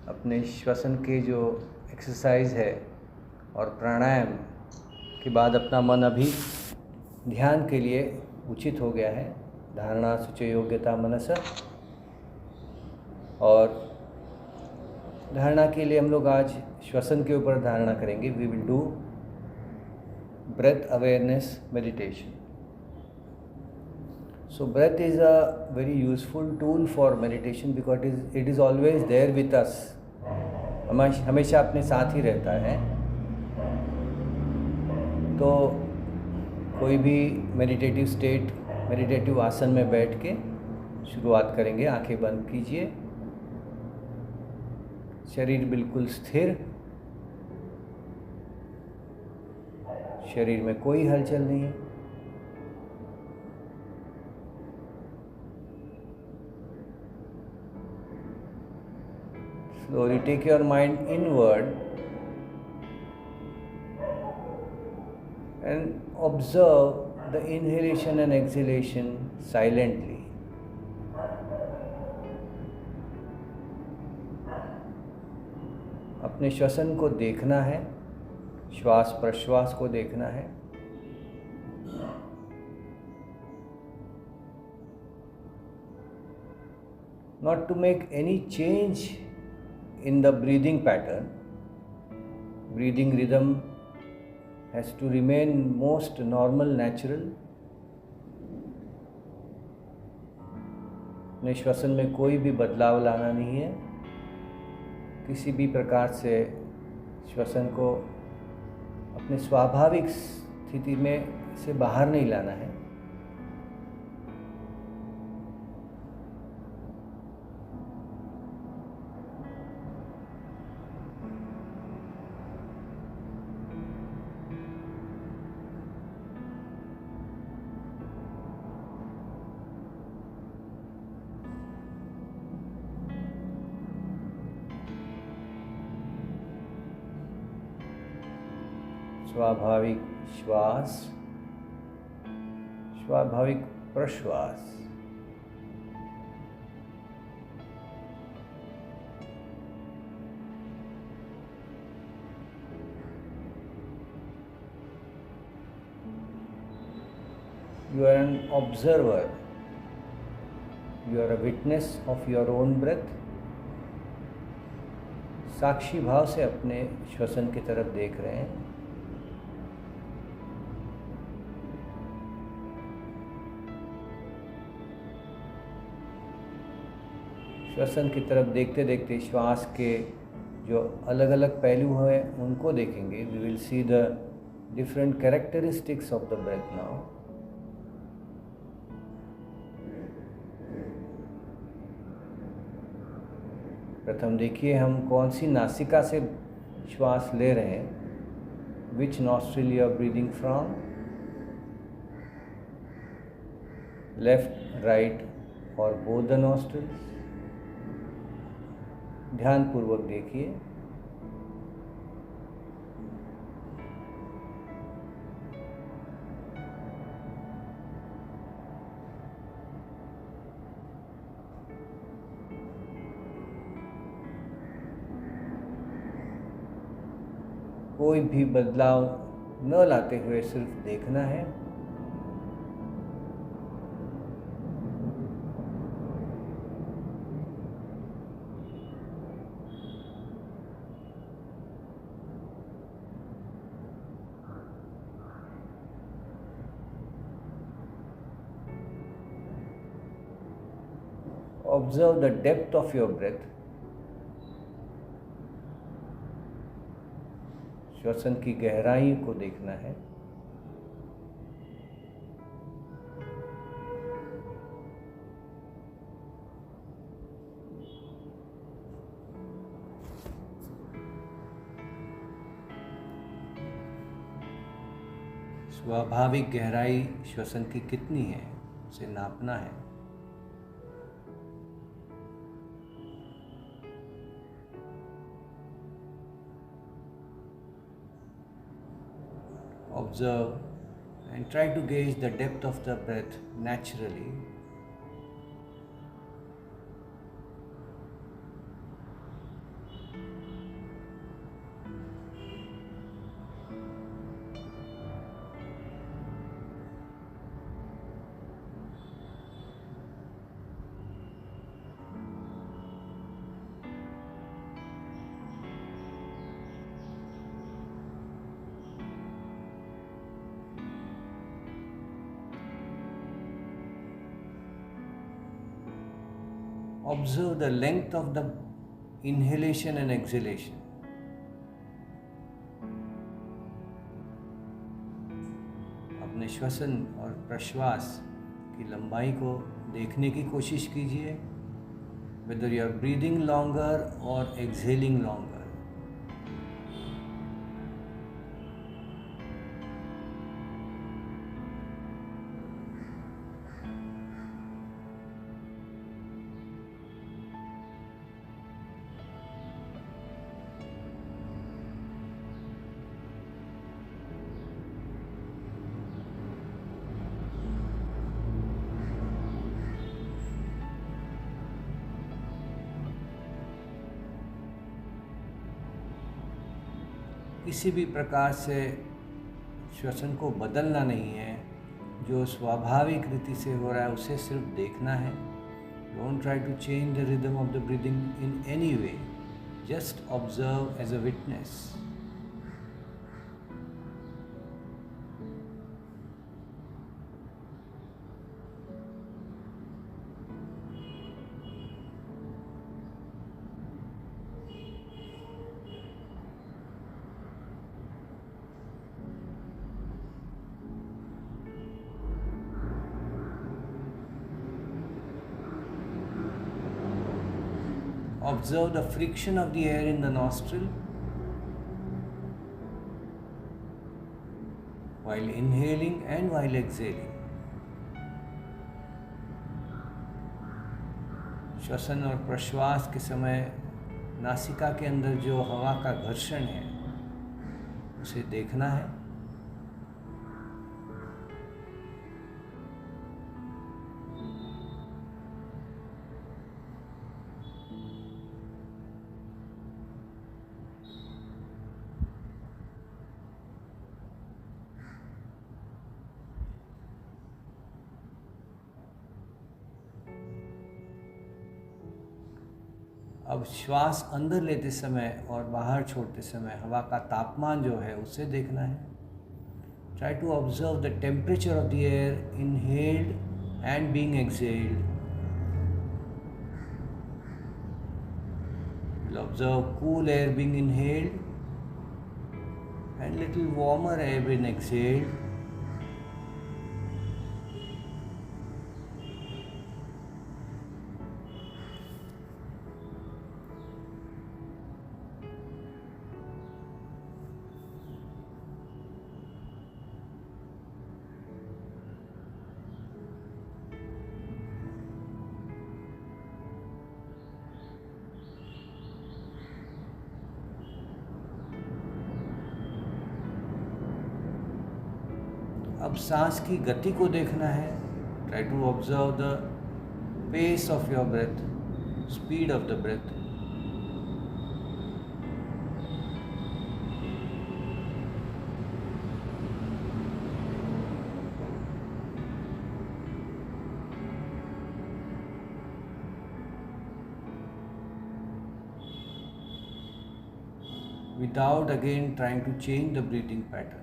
अपने श्वसन के जो एक्सरसाइज है और प्राणायाम के बाद अपना मन अभी ध्यान के लिए उचित हो गया है। धारणा शुचि योग्यता मनस। और धारणा के लिए हम लोग आज श्वसन के ऊपर धारणा करेंगे। We will do breath awareness meditation. So breath is a very useful tool for meditation because it is always there with us. हमेशा अपने साथ ही रहता है। तो कोई भी मेडिटेटिव स्टेट, मेडिटेटिव आसन में बैठ के शुरुआत करेंगे। आंखें बंद कीजिए, शरीर बिल्कुल स्थिर, शरीर में कोई हलचल नहीं। Slowly take your mind inward and observe the inhalation and exhalation silently. अपने श्वसन को देखना है, श्वास प्रश्वास को देखना है। Not to make any change in the breathing pattern. Breathing rhythm has to remain most normal, natural. अपने श्वसन में कोई भी बदलाव लाना नहीं है। किसी भी प्रकार से श्वसन को अपने स्वाभाविक स्थिति में से बाहर नहीं लाना है। स्वाभाविक श्वास, स्वाभाविक प्रश्वास। You are an observer. You are a witness of your own breath. साक्षी भाव से अपने श्वसन की तरफ देख रहे हैं। श्वसन की तरफ देखते देखते श्वास के जो अलग अलग पहलू हैं उनको देखेंगे। We will see the different characteristics of the breath now. प्रथम देखिए हम कौन सी नासिका से श्वास ले रहे हैं। Which nostril you are breathing from, left, right और बोथ द नॉस्ट्रिल्स। ध्यान पूर्वक देखिए। कोई भी बदलाव न लाते हुए सिर्फ देखना है। Observe the depth of your breath. श्वसन की गहराई को देखना है। स्वाभाविक गहराई श्वसन की कितनी है उसे नापना है। Observe and try to gauge the depth of the breath naturally. observe the length of the inhalation and exhalation. अपने श्वसन और प्रश्वास की लंबाई को देखने की कोशिश कीजिए, whether you are breathing longer or exhaling longer. किसी भी प्रकार से श्वसन को बदलना नहीं है, जो स्वाभाविक रीति से हो रहा है उसे सिर्फ देखना है. Don't try to change the rhythm of the breathing in any way, just observe as a witness. Observe the friction of the air in the nostril while inhaling and while exhaling. श्वसन और प्रश्वास के समय नासिका के अंदर जो हवा का घर्षण है उसे देखना है. अब श्वास अंदर लेते समय और बाहर छोड़ते समय हवा का तापमान जो है उसे देखना है. Try to observe the temperature of the air inhaled and being exhaled. Observe cool air being inhaled and little warmer air being exhaled. अब सांस की गति को देखना है. Try to observe the pace of your breath, speed of the breath. Without again trying to change the breathing pattern.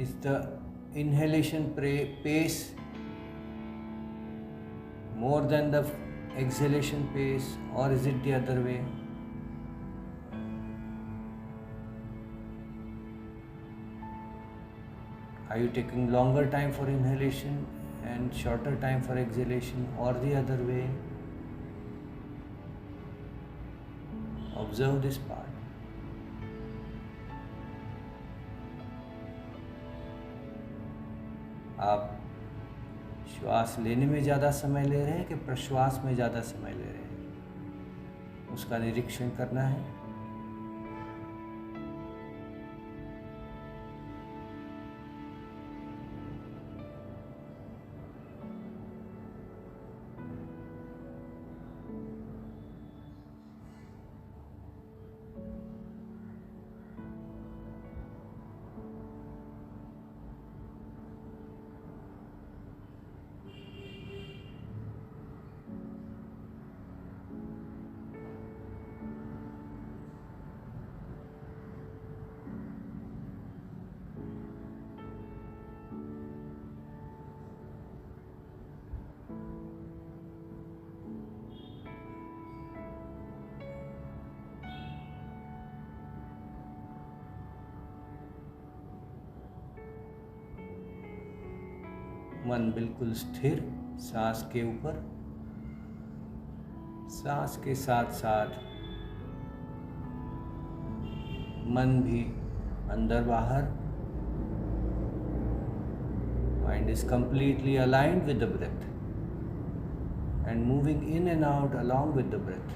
Is the inhalation pace more than the exhalation pace, or is it the other way? Are you taking longer time for inhalation and shorter time for exhalation, or the other way? Observe this part. आप श्वास लेने में ज़्यादा समय ले रहे हैं कि प्रश्वास में ज़्यादा समय ले रहे हैं, उसका निरीक्षण करना है. मन बिल्कुल स्थिर सांस के ऊपर, सांस के साथ साथ मन भी अंदर बाहर. Mind is completely aligned with the breath and moving in and out along with the breath.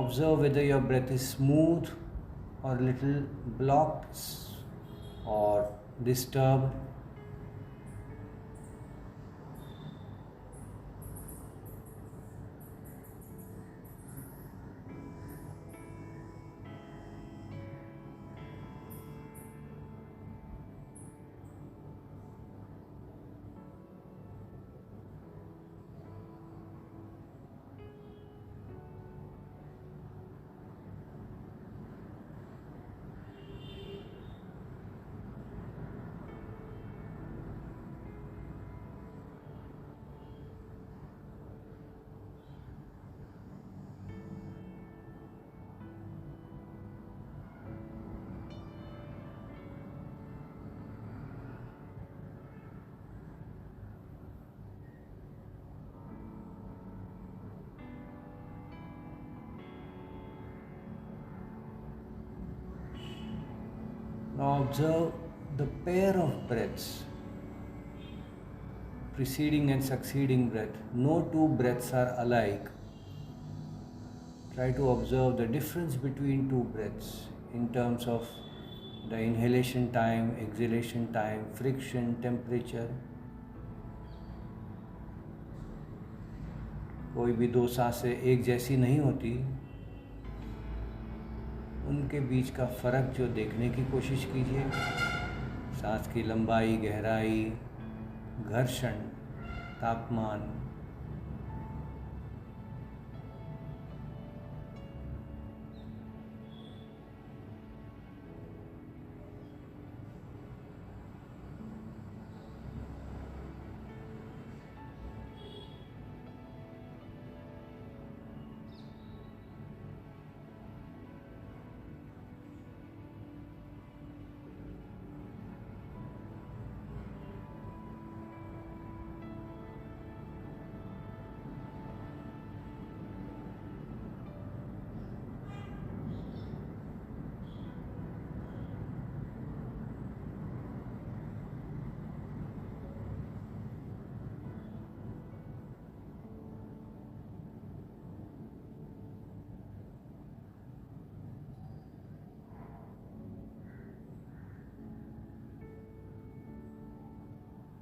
Observe whether your breath is smooth or little blocked or disturbed. Now observe the pair of breaths, preceding and succeeding breath. No two breaths are alike. Try to observe the difference between two breaths in terms of the inhalation time, exhalation time, friction, temperature. कोई भी दो सांसें एक जैसी नहीं होती. उनके बीच का फ़र्क जो देखने की कोशिश कीजिए. सांस की लंबाई, गहराई, घर्षण, तापमान.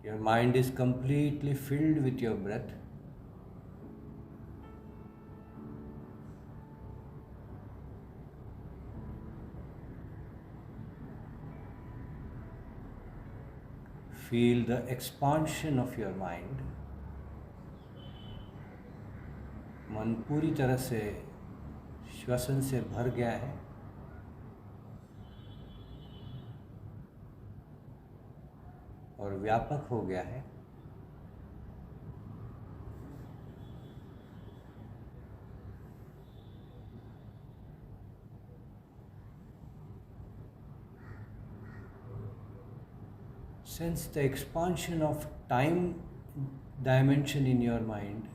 Your mind is completely filled with your breath. Feel the expansion of your mind. मन पूरी तरह से श्वसन से भर गया है. और व्यापक हो गया है. Sense the expansion of time dimension in your mind.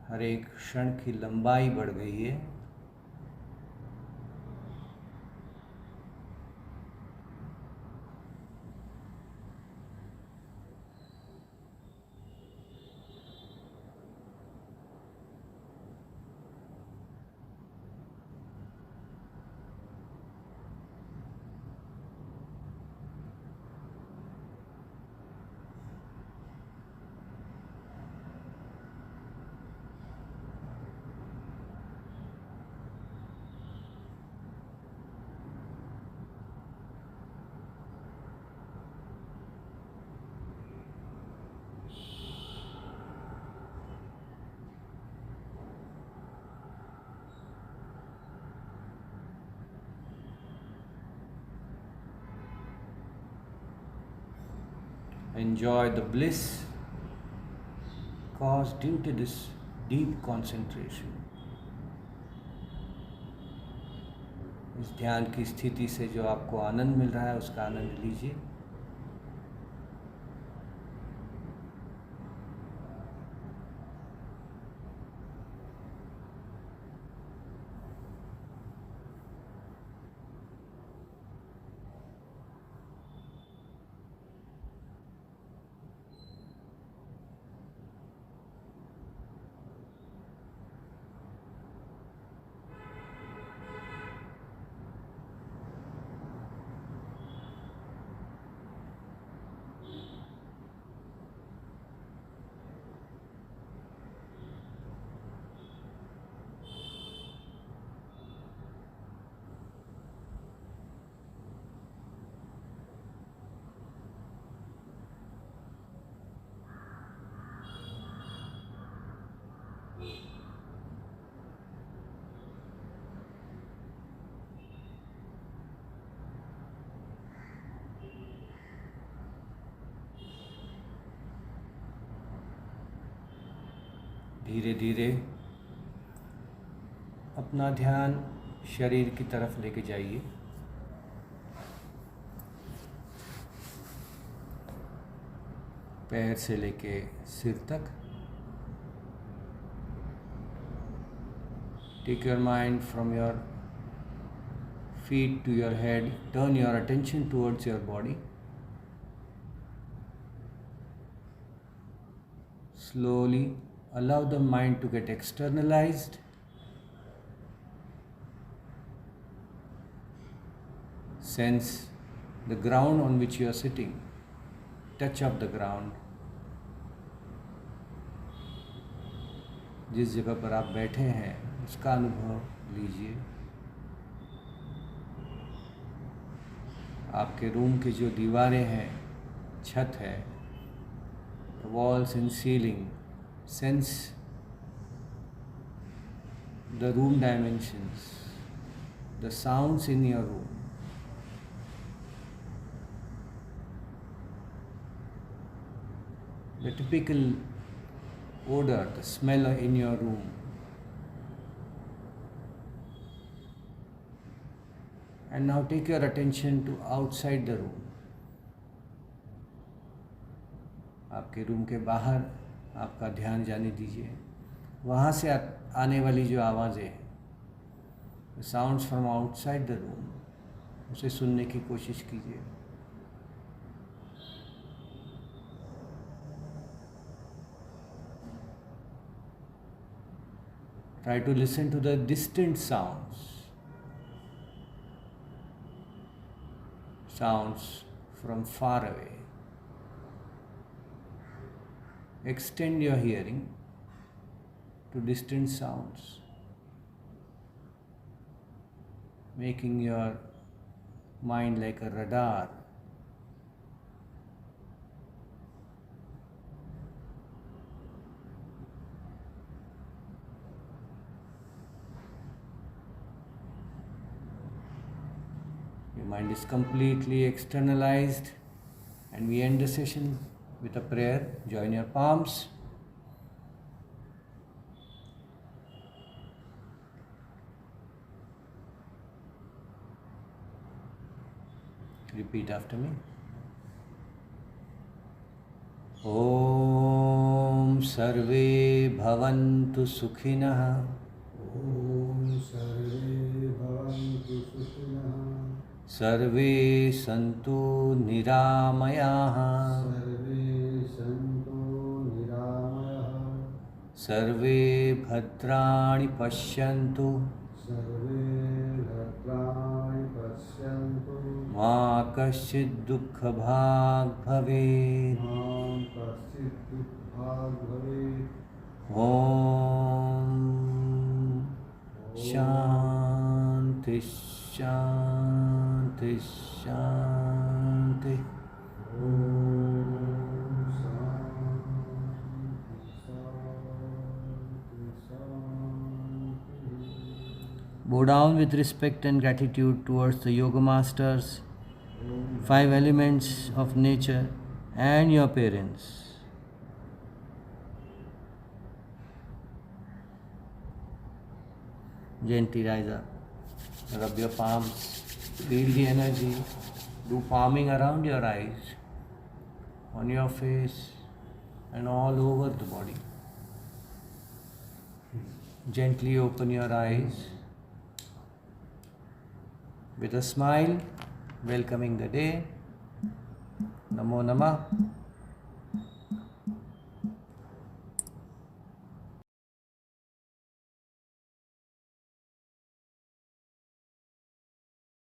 हर एक क्षण की लंबाई बढ़ गई है. enjoy the bliss caused due to this deep concentration. इस ध्यान की स्थिति से जो आपको आनंद मिल रहा है उसका आनंद लीजिए। धीरे धीरे अपना ध्यान शरीर की तरफ लेके जाइए। पैर से लेके सिर तक। Take your mind from your feet to your head. Turn your attention towards your body. Slowly allow the mind to get externalized. Sense the ground on which you are sitting. Touch of the ground. जिस जगह पर आप बैठे हैं उसका अनुभव लीजिए। आपके रूम की जो दीवारें हैं, छत है, walls and ceiling, sense the room dimensions, the sounds in your room. The typical odor, the smell in your room. And now take your attention to outside the room. आपके रूम के बाहर आपका ध्यान जाने दीजिए। वहाँ से आने वाली जो आवाज़ें हैं, the sounds from outside the room, उसे सुनने की कोशिश कीजिए। Try to listen to the distant sounds. Sounds from far away. Extend your hearing to distant sounds, making your mind like a radar. Your mind is completely externalized, and we end the session with a prayer. Join your palms. Repeat after me. Om Sarve Bhavantu Sukhinah. Om Sarve Bhavantu Sukhinah. सर्वे सन्तु निरामयाः। सर्वे सन्तु निरामयाः। सर्वे भद्राणि पश्यन्तु। सर्वे भद्राणि पश्यन्तु। मा कश्चित् दुःखभाग् भवेत्। मा कश्चित् दुःखभाग् भवेत्। ॐ शान्ति शान्ति शान्ति। Bow down with respect and gratitude towards the Yoga Masters, 5 elements of nature, and your parents. Gently rise up, rub your palms, feel the energy, do palming around your eyes, on your face and all over the body. Gently open your eyes with a smile, welcoming the day. Namo Namah.